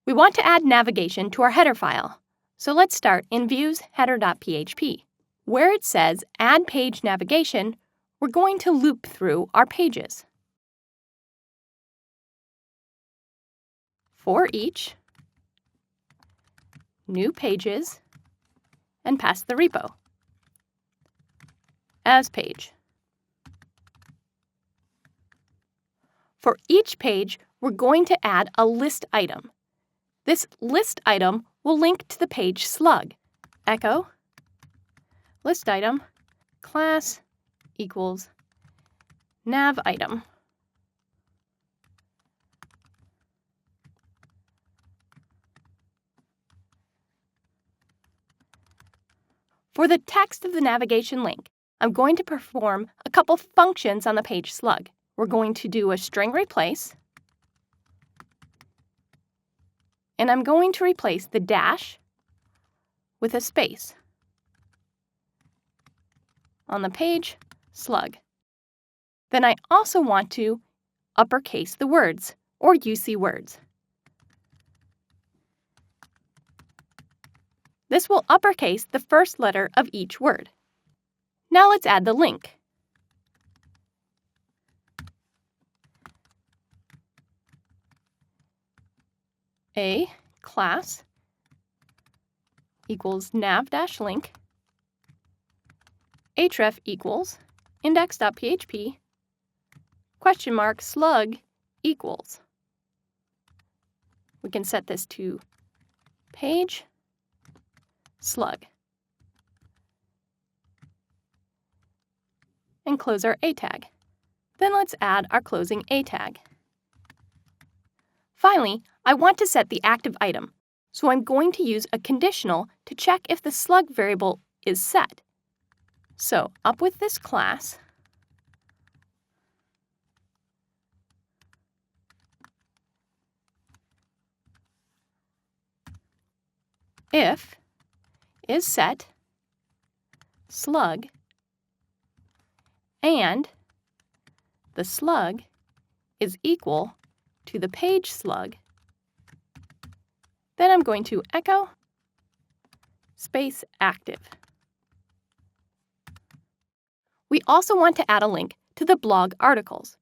We want to add navigation to our header file. So let's start in Views header.php. Where it says Add Page Navigation, we're going to loop through our pages. For each, New Pages, and pass the repo as page. For each page, we're going to add a list item. This list item will link to the page slug. Echo list item class equals nav item. For the text of the navigation link, I'm going to perform a couple functions on the page slug. We're going to do a string replace, and I'm going to replace the dash with a space on the page slug. Then I also want to uppercase the words, or UC words. This will uppercase the first letter of each word. Now let's add the link. A class equals nav-link, href equals index.php, question mark slug equals. We can set this to page slug and close our A tag. Then let's add our closing A tag. Finally, I want to set the active item, so I'm going to use a conditional to check if the slug variable is set. So up with this class, if is set slug, and the slug is equal to the page slug, then I'm going to echo space active. We also want to add a link to the blog articles.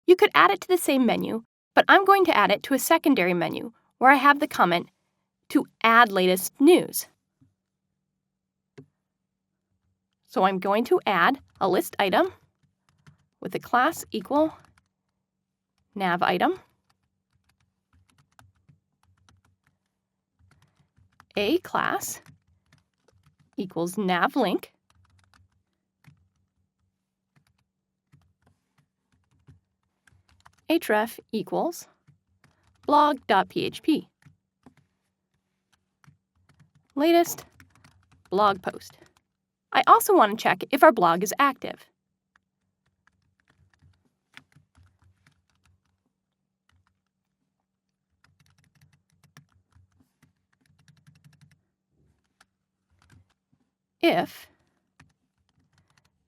You could add it to the same menu, but I'm going to add it to a secondary menu where I have the comment to add latest news. So I'm going to add a list item with a class equal nav item, a class equals nav link, href equals blog.php, latest blog post. I also want to check if our blog is active. If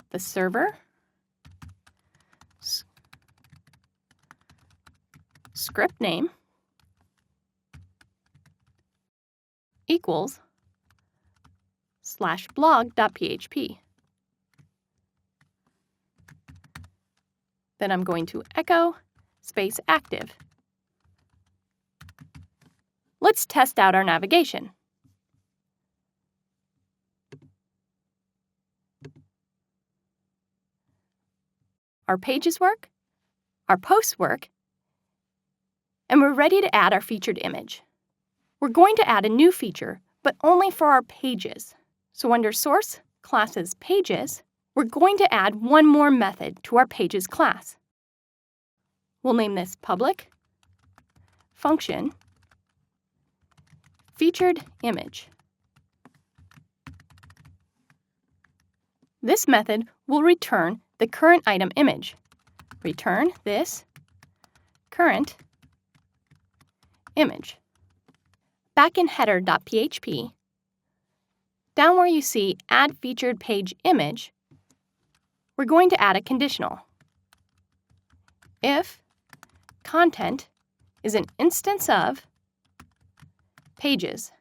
the server script name equals /blog.php. Then I'm going to echo space active. Let's test out our navigation. Our pages work, our posts work, and we're ready to add our featured image. We're going to add a new feature, but only for our pages. So under Source, Classes, Pages, we're going to add one more method to our Pages class. We'll name this Public Function Featured Image. This method will return the current item image. Return this current image. Back in header.php, down where you see Add Featured Page Image, we're going to add a conditional. If content is an instance of Pages.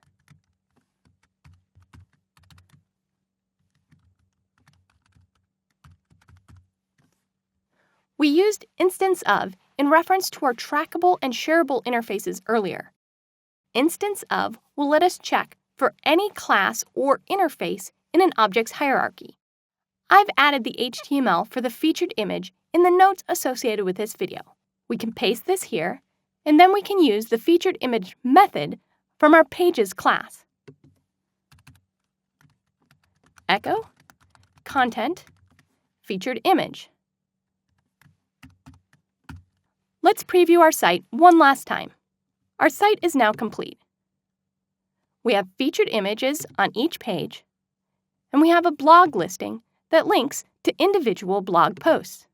We used instance of in reference to our trackable and shareable interfaces earlier. Instance of will let us check for any class or interface in an object's hierarchy. I've added the HTML for the featured image in the notes associated with this video. We can paste this here, and then we can use the featured image method from our Pages class. Echo, content, featured image. Let's preview our site one last time. Our site is now complete. We have featured images on each page, and we have a blog listing that links to individual blog posts.